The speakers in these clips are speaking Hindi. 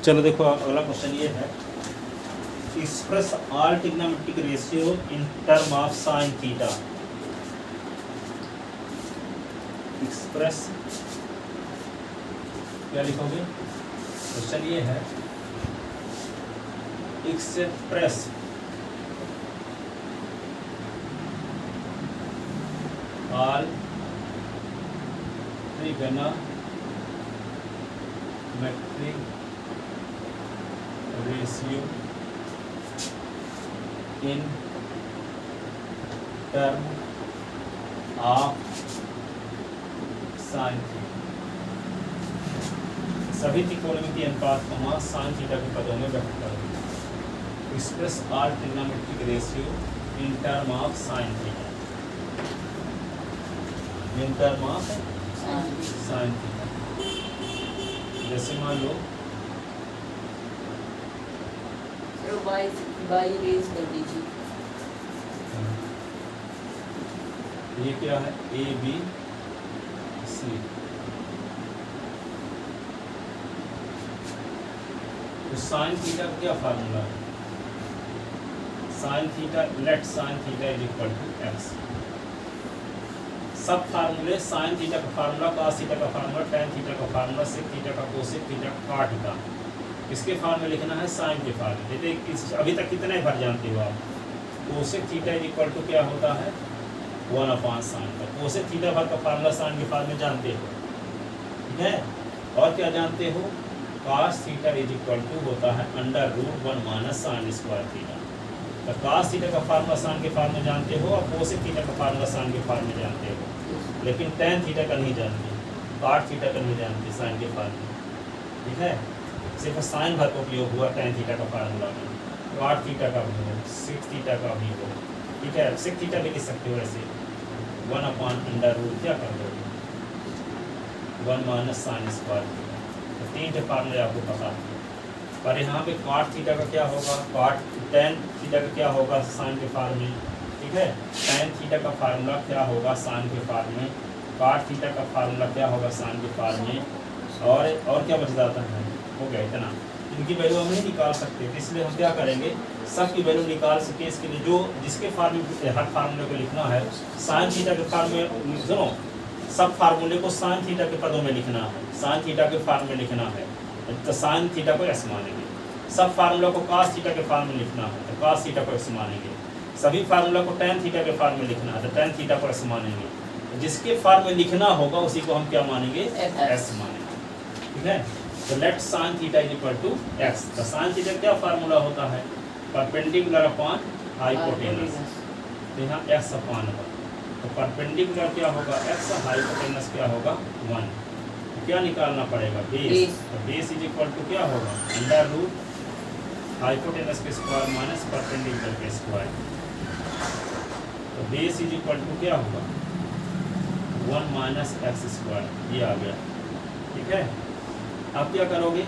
चलो देखो अगला क्वेश्चन ये है, express all trigonometric ratio in term of sine theta. Express क्या लिखोगे? क्वेश्चन ये है, express all trigonometric ratio in term of sin theta. सभी त्रिकोणमितीय अनुपात को साइन थीटा के पदों में व्यक्त करें। Express all trigonometric ratio in term of sine theta, in term of sine theta. जैसे मान लो बाई रेज कर दीजिए। ये क्या है? A B C. तो साइन थीटा का क्या फार्मूला है? Sine theta, let sine theta is equal to x. सब फार्मूले, साइन थीटा का फार्मूला, कॉस थीटा का फार्मूला, टेन थीटा का फार्मूला, सेक थीटा का, कोसेक थीटा का, कॉट का, इसके फॉर्म में लिखना है साइन के फॉर्म में। देखिए अभी तक कितने बार जानते हो आप? Cosec theta is equal to क्या होता है? 1/sin का। कोसेक थीटा भर का फार्मूला साइन के फॉर्म में जानते हो, ठीक है? और क्या जानते हो? cos theta is equal to होता है √1 - sin स्क्वायर थीटा। तो cos थीटा का फार्मूला साइन के फॉर्म में जानते हो और कोसेक थीटा का फार्मूला साइन के फॉर्म में जानते हो, लेकिन tan थीटा का नहीं जानते, cot थीटा का नहीं जानते साइन के फॉर्म में, ठीक है? सिर्फ साइन भर का उपयोग हुआ tan थीटा का फार्मूला में, cot थीटा का भी हो, sec थीटा का भी हो, ठीक है? sec थीटा भी लिख सकते हो ऐसे 1/√, क्या कर दोगे? 1 - sin स्क्वायर थीटा। तो तीन के फार्मूले आपको पता है। पर यहाँ पे cot थीटा का क्या होगा? tan थीटा का क्या होगा साइन के फार्म में, ठीक है? tan थीटा का फार्मूला क्या होगा साइन के फार्म में? cot थीटा का फार्मूला क्या होगा साइन के फार्म में? और क्या बच जाता है? हो गया इतना। इनकी वैल्यू हम नहीं निकाल सकते, इसलिए हम क्या करेंगे, सब की वैल्यू निकाल सके इसके लिए जो जिसके फार्मूले हर फार्मूले को लिखना है साइन थीटा के फार्मूले, सुनो, सब फार्मूले को साइन थीटा के पदों में लिखना है, साइन थीटा के फार्म में लिखना है तो साइन थीटा को एक्स मानेंगे। सब फार्मूला को cos थीटा के फार्म में लिखना है तो cos थीटा को एक्स मानेंगे। सभी फार्मूला को tan थीटा के फार्म में लिखना है तो tan थीटा को एक्स मानेंगे। जिसके फार्म में लिखना होगा उसी को हम क्या मानेंगे? एक्स मानेंगे, ठीक है? तो let sine theta is equal to x. तो साइन थीटा क्या फार्मूला होता है? Perpendicular upon hypotenuse. तो यहाँ एक्स अपॉन 1, तो परपेंडिकुलर क्या होगा? एक्स, हाइपोटेनस क्या होगा? 1। तो क्या निकालना पड़ेगा? बेस। तो बेस इज इक्वल टू क्या होगा? √ हाइपोटेनस के स्क्वायर माइनस परपेंडिकुलर के स्क्वायर। तो बेस इज इक्वल टू क्या होगा? 1 - x स्क्वायर। ये आ गया, ठीक है? आप क्या करोगे?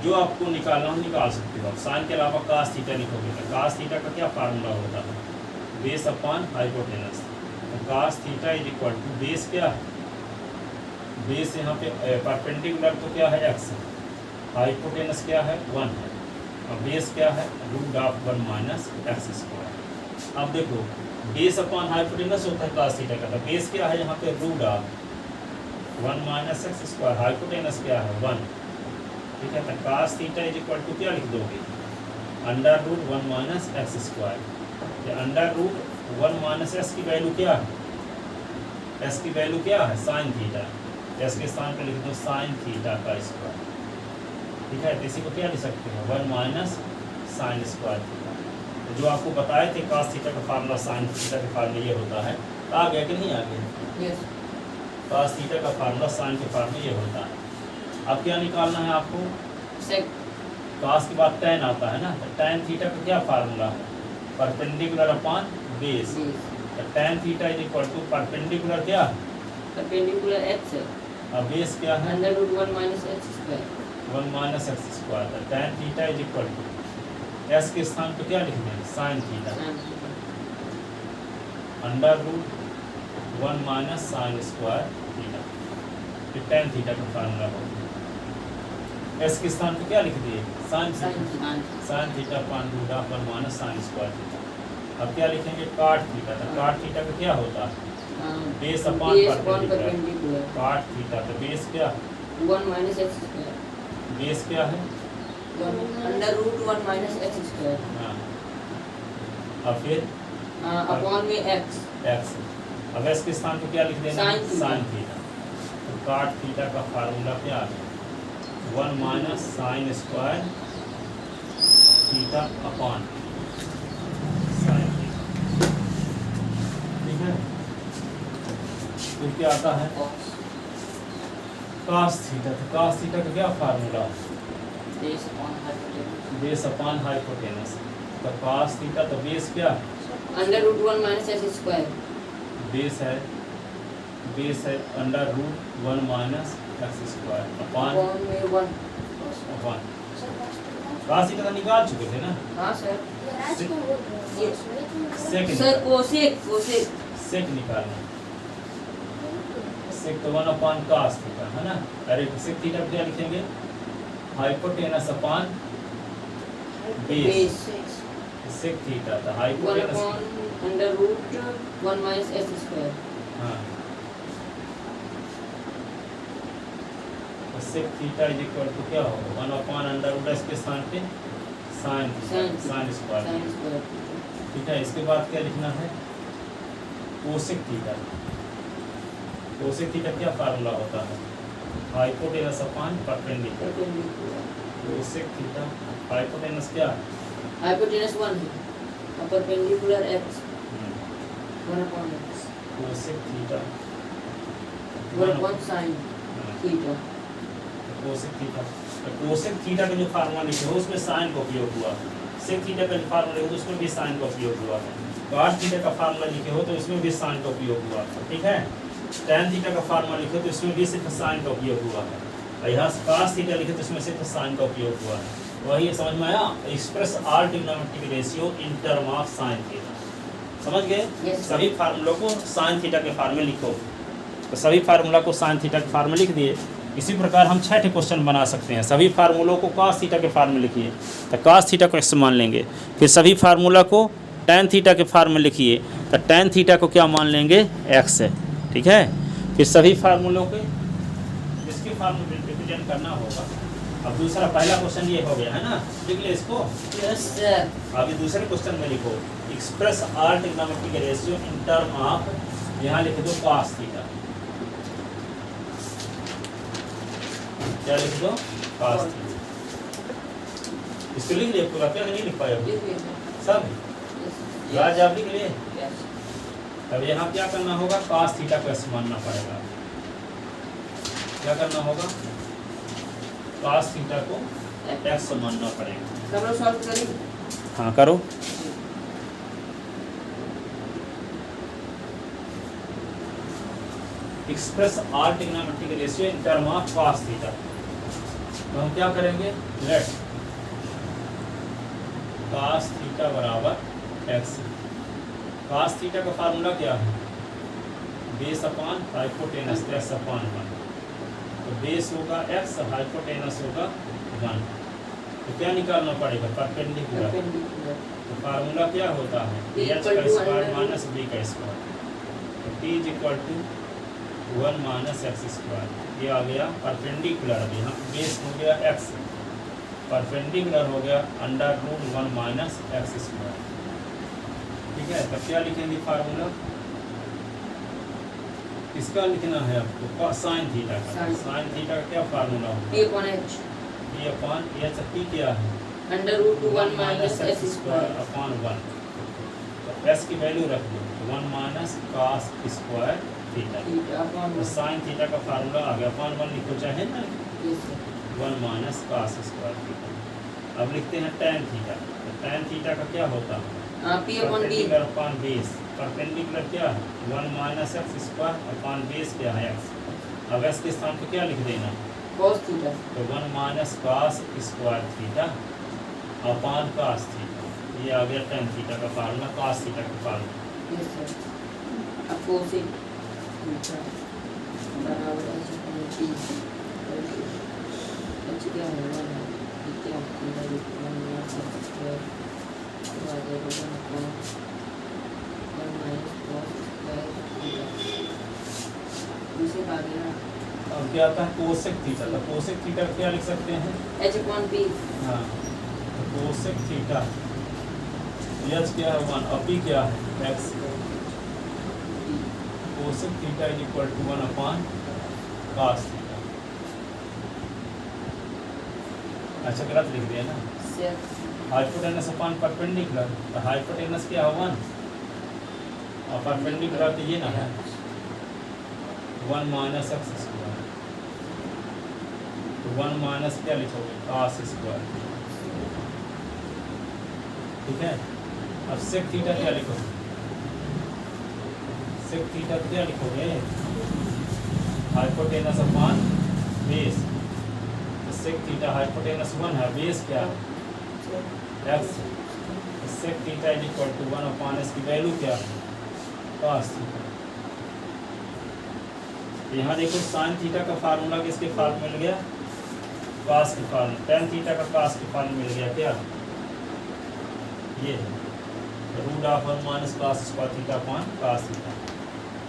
जो आपको निकालना हो निकाल सकते हो आप। साइन के अलावा cos थीटा लिखोगे तो cos थीटा का क्या फार्मूला होता है? Base upon hypotenuse. तो cos theta is equal to base क्या है? बेस यहाँ पे परपेंडिकुलर तो क्या है? x, हाइपोटेनस क्या है? 1 है, और बेस क्या है? √1 - x स्क्वायर। अब देखो बेस अपॉन हाइपोटेनस होता है cos थीटा का, तो बेस क्या है यहाँ पे? √1 - x स्क्वायर। हाइपोटेनस क्या है? 1, ठीक है? तो cos theta is equal to क्या लिख दोगे? √1 - x स्क्वायर। ये √1 - x की वैल्यू क्या है? s की वैल्यू क्या है? Sine theta. s के स्थान पर लिख दो साइन थीटा का स्क्वायर, ठीक है? तो इसी को क्या लिख सकते हो? 1 - sin स्क्वायर थीटा। तो जो आपको बताए थे cos थीटा का फार्मूला साइन थीटा के फार्मूले ये होता है। आ गया कि नहीं आ गया? यस। cos थीटा का फार्मूला साइन के फार्मूले ये होता है। अब क्या निकालना है आपको? सेक। cos के बाद tan आता है ना, तो tan थीटा का क्या फार्मूला है? Perpendicular upon base. तो tan theta is equal to perpendicular क्या है? परपेंडिकुलर x है, अब बेस क्या है? √1 - x स्क्वायर। 1 - x square. तो tan theta is equal to s के स्थान पे क्या लिख दें? Sine theta. √1 - sin square theta. तो tan थीटा का फार्मूला होगा। एस के स्थान पे क्या लिख दिए sine sine theta, theta. Sine theta upon root of 1 minus sine square theta. अब क्या लिखेंगे कॉट थीटा, तो कॉट थीटा का क्या होता है base upon perpendicular, perpendicular cot theta तो बेस क्या 1 माइनस एक्स स्क्वायर बेस क्या है under root 1 minus x square हाँ और फिर अपॉन में एक्स एक्स। अब एस के स्थान पे क्या लिख देना Sin theta। साइन थीटा, तो कॉट थीटा का फार्मूला क्या है 1 minus sine square theta upon sine theta, ठीक है। फिर क्या आता है cos थीटा, तो cos थीटा का क्या formula base upon hypotenuse base upon hypotenuse, तो cos थीटा तो बेस क्या under root 1 minus x square base है under root 1 minus x square upon upon में 1 अपॉन cos थीटा तो निकाल चुके थे ना हां sir sec sir cosec cosec sec निकालना, सेक तो 1 अपॉन cos थीटा है ना। अरे सेक थीटा क्या लिखेंगे hypotenuse upon base, sec theta तो 1 hypotenuse upon under root 1 minus x square हाँ तो sec theta is equal to क्या होगा 1 अपॉन अंडर रूट इसके स्थान पे sine sine square, sine square ठीक है। इसके बाद क्या लिखना है कोसेक थीटा, कोसेक थीटा क्या फार्मूला होता है hypotenuse upon perpendicular, perpendicular cosec theta hypotenuse क्या हाइपोटेनस 1 है और perpendicular x 1 upon x cosec theta 1 upon sine theta cosec theta, तो कोसेक थीटा का जो फार्मूला लिखे हो उसमें साइन का उपयोग हुआ, सेक थीटा का जो फार्मूला लिखे हो तो उसमें भी साइन का उपयोग हुआ है, कॉट थीटा का फार्मूला लिखे हो तो इसमें भी साइन का उपयोग हुआ, ठीक है। tan थीटा का फार्मूला लिखे हो तो इसमें भी सिर्फ साइन का उपयोग हुआ है, और यहाँ cos थीटा लिखे तो इसमें सिर्फ साइन का उपयोग हुआ है। वही समझ में आया express all trigonometric ratio in term of sine theta, समझ गए। Yes, सभी फार्मूलों को साइन थीटा के फार्मूले लिखो, तो सभी फार्मूला को साइन थीटा के फार्मूले लिख दिए। इसी प्रकार हम 6 क्वेश्चन बना सकते हैं, सभी फार्मूलों को cos थीटा के फार्मूले लिखिए तो cos थीटा को x मान लेंगे, फिर सभी फार्मूला को tan थीटा के फार्मूले लिखिए तो tan थीटा को क्या मान लेंगे x है, ठीक है। फिर सभी फार्मूलों के इसके फार्मूले रिप्रेजेंट करना होगा। अब दूसरा पहला क्वेश्चन ये हो गया है ना, लिख ले इसको। यस सर अभी दूसरे क्वेश्चन में लिखो express all trigonometric ratio in term of, यहाँ लिख दो cos थीटा, क्या लिख दो cos थीटा, इसको लिख लिए पूरा, क्या नहीं लिख पाए अभी सब राज आप लिख लिए। तब यहाँ क्या करना होगा cos थीटा को x मानना पड़ेगा, क्या करना होगा cos थीटा को x मानना पड़ेगा। सब लोग सॉल्व करेंगे हाँ करो। Express all trigonometric ratio in term of cos theta, तो हम क्या करेंगे लेट cos थीटा बराबर x, cos थीटा का फार्मूला क्या है base upon hypotenuse x upon 1, तो बेस होगा x हाइपोटेनस होगा 1, तो क्या निकालना पड़ेगा परपेंडिकुलर, परपेंडिकुलर तो फार्मूला क्या होता है h का स्क्वायर माइनस b का स्क्वायर, तो t is equal to 1 minus x square, ये आ गया परपेंडिकुलर। अभी यहाँ बेस हो गया x, परपेंडिकुलर हो गया under root 1 minus x square, ठीक है। तब क्या लिखेंगे फार्मूला इसका लिखना है आपको साइन थीटा का, साइन थीटा का क्या फार्मूला होगा p upon h, p upon h, p क्या है under root 1 minus x square upon 1, तो s की वैल्यू रख दो 1 minus cos square theta, theta upon तो साइन थीटा का फार्मूला आ गया अपॉन 1 लिखो चाहे ना, yes sir 1 minus cos square theta. अब लिखते हैं tan थीटा, तो tan थीटा का क्या होता है p upon d perpendicular upon base, perpendicular क्या है 1 minus x square upon base क्या है x, अब x के स्थान पे क्या लिख देना cos थीटा, तो 1 minus cos square theta upon cos theta, ये आ गया tan थीटा का फार्मूला, cos थीटा का फार्मूला। यस सर अब कोसेक थीटा बराबर h upon t, h H क्या है 1 है ये क्या under root 1 minus x square तो आ जाएगा 1 upon 1 minus cos square theta दूसरे का आ गया अब क्या आता है कोसेक थीटा। तो कोसेक थीटा क्या लिख सकते हैं? एच अपॉन पी हाँ, तो कोसेक थीटा एच क्या है 1 और पी क्या है x. Cosec theta is equal to 1 upon cos theta. अच्छा गलत लिख दिया ना। हाइपोटेनस अपॉन परपेंडिकुलर, तो हाइपोटेनस क्या है 1 और परपेंडिकुलर तो ये ना है 1 माइनस एक्स स्क्वायर। तो 1 माइनस क्या लिखोगे कॉस स्क्वायर, ठीक है। अब सेक थीटा क्या लिखोगे? सेक थीटा क्या लिखोगे? Hypotenuse upon base. तो सेक थीटा हाइपोटेनस 1 है, बेस क्या है x. Sec theta is equal to 1 upon इसकी वैल्यू क्या है कॉस थीटा। यहाँ देखो साइन थीटा का फार्मूला किसके फॉर्म मिल गया कॉस के फॉर्म। टेन थीटा का कॉस के फॉर्म मिल गया क्या ये root of 1 minus cos square theta upon cos theta.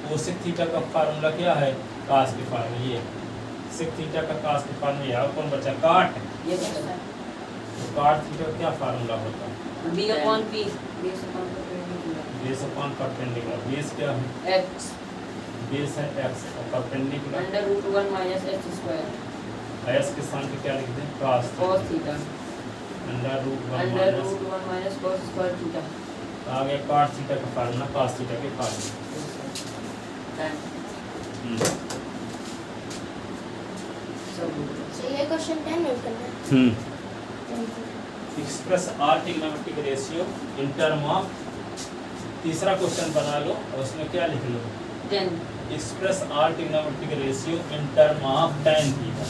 Cosec theta का फार्मूला क्या है कॉस के फॉर्म ये। सेक थीटा का कॉस के फॉर्म ये कौन बचा काट। ये बचा तो काट थीटा का क्या फार्मूला होता है b upon p base upon perpendicular base upon perpendicular. Base क्या है एक्स बेस है एक्स और perpendicular under root 1 minus x square S के स्थान पे क्या लिख दें cos cos theta under root 1 under minus root 1 minus cos square theta आ गया कॉट थीटा का फार्मूला कॉस थीटा के फार्मूला। So ये क्वेश्चन 10 नोट करना है। Express are trigonometric ratio in term of. तीसरा क्वेश्चन बना लो और उसमें क्या लिख लो 10 express are trigonometric ratio in term of tan theta.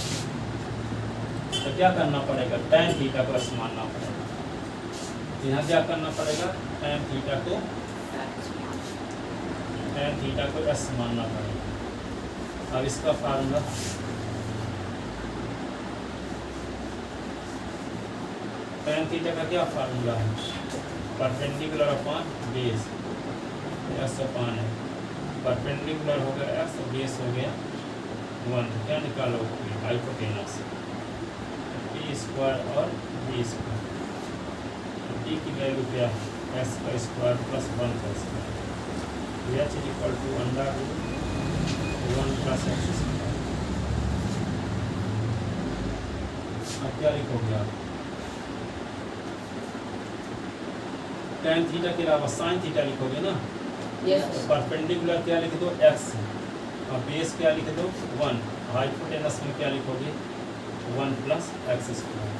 तो क्या करना पड़ेगा tan थीटा को एस मानना पड़ेगा। यहाँ क्या करना पड़ेगा tan थीटा को एस मानना पड़ेगा। अब इसका फार्मूला tan थीटा का क्या फार्मूला है perpendicular upon base S upon है। परपेंडिकुलर हो गया एक्स बेस हो गया 1। क्या निकालो हाइपोटेनस पी स्क्वायर और बी स्क्वायर। डी की वैल्यू क्या है एस का स्क्वायर प्लस 1 का square. H is equal to under root 1 plus x square. अब क्या लिखोगे आप tan थीटा के अलावा sin थीटा लिखोगे ना। यस परपेंडिकुलर क्या लिख दो x और बेस क्या लिख दो 1। हाइपोटेनस में क्या लिखोगे 1 प्लस एक्स स्क्वायर।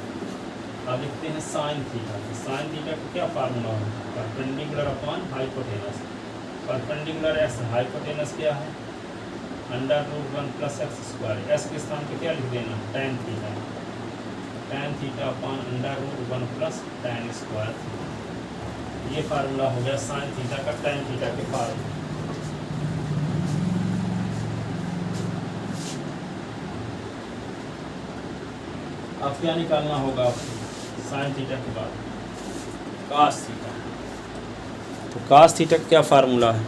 अब लिखते हैं साइन थीटा। साइन थीटा का क्या फार्मूला है perpendicular upon hypotenuse. Perpendicular x hypotenuse क्या है under root 1 plus x square. S के स्थान पे क्या लिख देना tan theta. tan theta upon under root 1 plus tan square. ये फार्मूला हो गया साइन थीटा का tan थीटा के फार्मूला। अब क्या निकालना होगा आपको साइन थीटा के बाद cos थीटा। तो cos थीटा का क्या फार्मूला है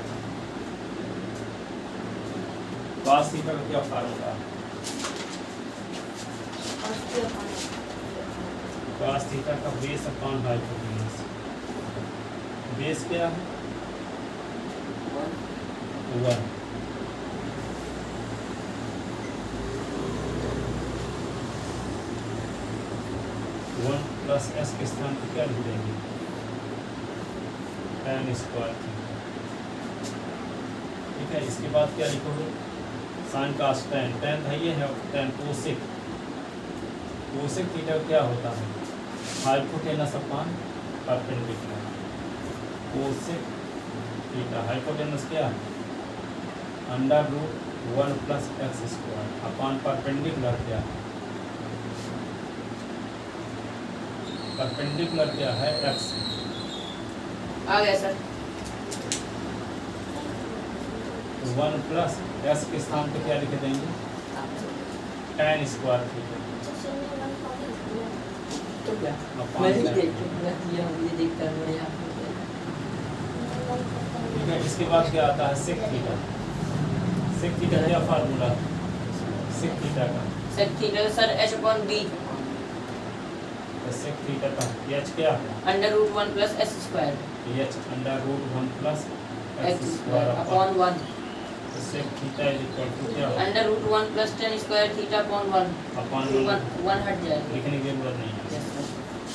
cos थीटा का क्या फार्मूला है cos थीटा का बेस अपॉन हाइपोटेनस। बेस क्या है 1। प्लस एस के स्थान पर क्या लिख देंगे tan स्क्वायर थीटा। ठीक है इसके बाद क्या लिखोगे साइन कास tan। tan है ये है tan कोसेक। कोसेक थीटा क्या होता है hypotenuse upon perpendicular. Cosec theta hypotenuse क्या है under root 1 plus x square upon perpendicular क्या है परपेंडिकुलर क्या है एक्स। आ गया सर 1 प्लस एस के स्थान पे क्या लिख देंगे tan square theta. Theta upon मैं ही tan। देख के पूरा किया हूँ, ये देख कर मैं यहाँ पे ठीक है, इसके बाद क्या आता है सेक थीटा। सेक थीटा क्या फार्मूला सेक थीटा का? Sec theta sir h upon b तो सेक थीटा का h क्या है? Under root 1 plus s square h under root 1 plus x x square square upon 1 तो sec theta is equal to क्या होगा? Under root 1 plus tan square theta upon 1 upon 1 हट जाएगा। लिखने की जरूरत नहीं है। Yes sir.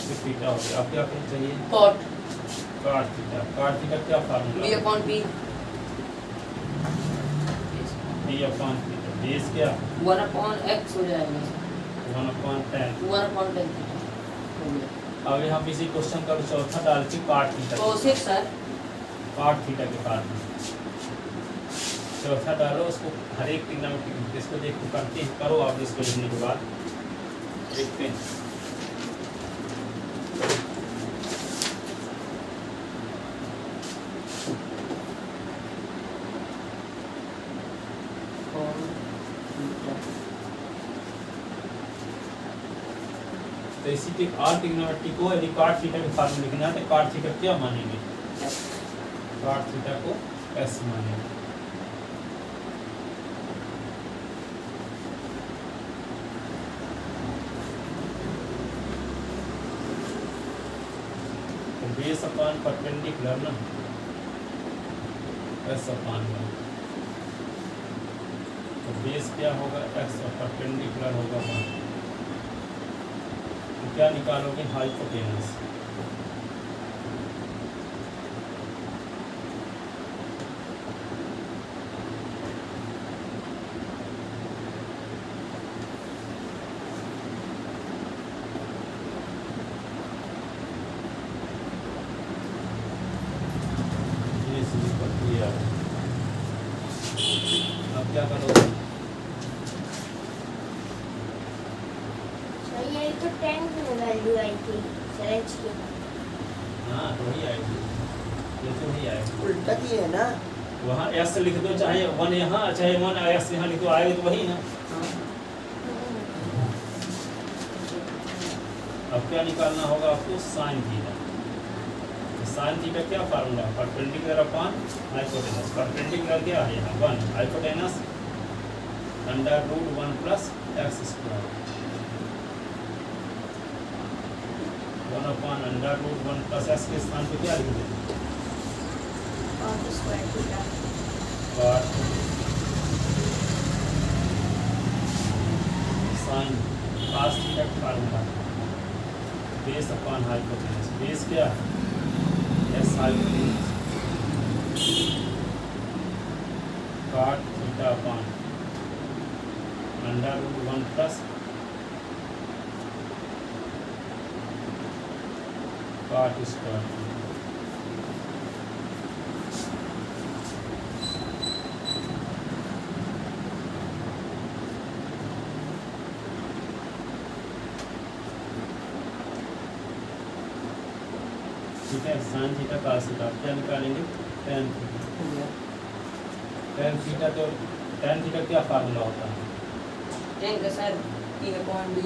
सेक थीटा हो गया। अब क्या करना चाहिए? cot cot theta. cot theta क्या formula? b upon p b upon theta. Base क्या? 1 upon x हो जाएगा 1 upon tan। 1 upon tan theta हो गया। अब यहाँ इसी क्वेश्चन का चौथा डाल के cot theta. cosec sir cot theta के फार्मूला चौथा डालो, उसको हर एक ट्रिग्नोमेट्रिक इसको देखो करते हैं, करो आप इसको लिखने के बाद देखते हैं। तो इसी के और ट्रिग्नोमेट्री को यदि cot थीटा के फार्मूला लिखना है तो cot थीटा क्या मानेंगे? cot थीटा को s मानेंगे। तो बेस अपॉन परपेंडिकुलर ना s अपॉन 1 तो बेस क्या होगा x और परपेंडिकुलर होगा 1। तो क्या निकालोगे? हाइपोटेनस। ये सीधी प्रक्रिया है। अब क्या करोगे? सर ये तो टैंक में वैल्यू आई थी सर h की। हाँ तो वही आएगी, ये तो वही आएगी। उल्टा ही है ना। वहाँ s लिख दो, चाहे 1 यहाँ चाहे 1 s यहाँ लिख दो, आएगी तो वही ना। अब क्या निकालना होगा आपको? Sine theta. साइन थीटा क्या formula? Perpendicular upon hypotenuse. Perpendicular क्या है यहाँ? 1 hypotenuse under root 1 plus x square 1 upon under root 1 plus x के स्थान पे क्या लिख देंगे? cot square theta. cot sine cos theta का formula base upon hypotenuse. Base क्या है? s hypotenuse cot theta upon under root 1 plus cot square theta. ठीक है, साइन थीटा cos थीटा। अब क्या निकालेंगे? tan theta. हो गया। tan थीटा तो tan थीटा क्या फार्मूला होता है? tan का sir p upon b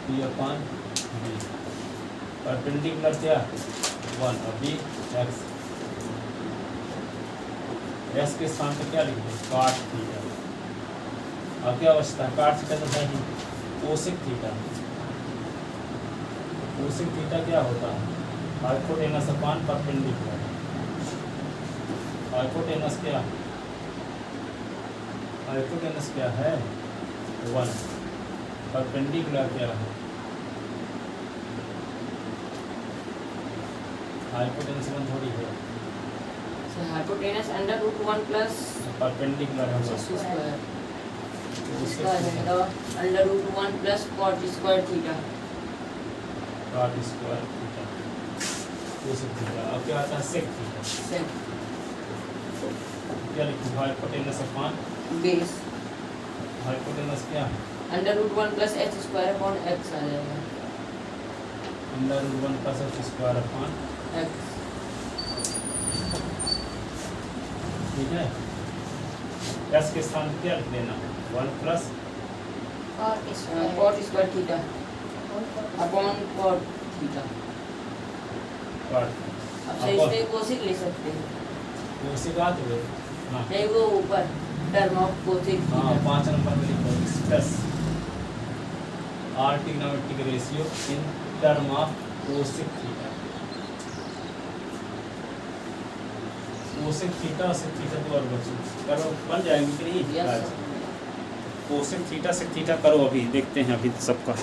p upon b। Perpendicular क्या? 1 और b x। s के स्थान पे क्या लिख दें? cot theta. अब क्या अवस्था है? cot थीटा तो है ही। Cosec theta. कोसेक थीटा क्या होता है? Hypotenuse upon perpendicular. हाइपोटेनस क्या? हाइपोटेनस क्या है? 1। परपेंडिकुलर क्या है? हाइपोटेनस 1 थोड़ी है, sir hypotenuse under root 1 plus perpendicular है x स्क्वायर उसके इसका जाएगा under root 1 plus cot square theta. cot square theta. Cosec theta. अब क्या आता है? Sec theta. सेक क्या लिखूं? हाइपोटेनस अपॉन बेस हाइपोटेनस क्या? Under root 1 plus h square upon x आ जाएगा। Under root 1 plus x square upon x ठीक है। s के स्थान पे क्या लिख देना? 1 plus cot square cot square theta upon cot theta. Cot अब से इसमें कोसिक ले सकते हैं, वो सिखा दो। हाँ नहीं वो ऊपर टर्म ऑफ कोसिक हाँ, थीटा। 5 नंबर में लिखो express are trigonometric ratio in term of cosec theta. Cosec theta sec theta तो और बच्चों करो बन जाएंगे कि नहीं? Yes cosec theta sec theta करो, अभी देखते हैं अभी सबका।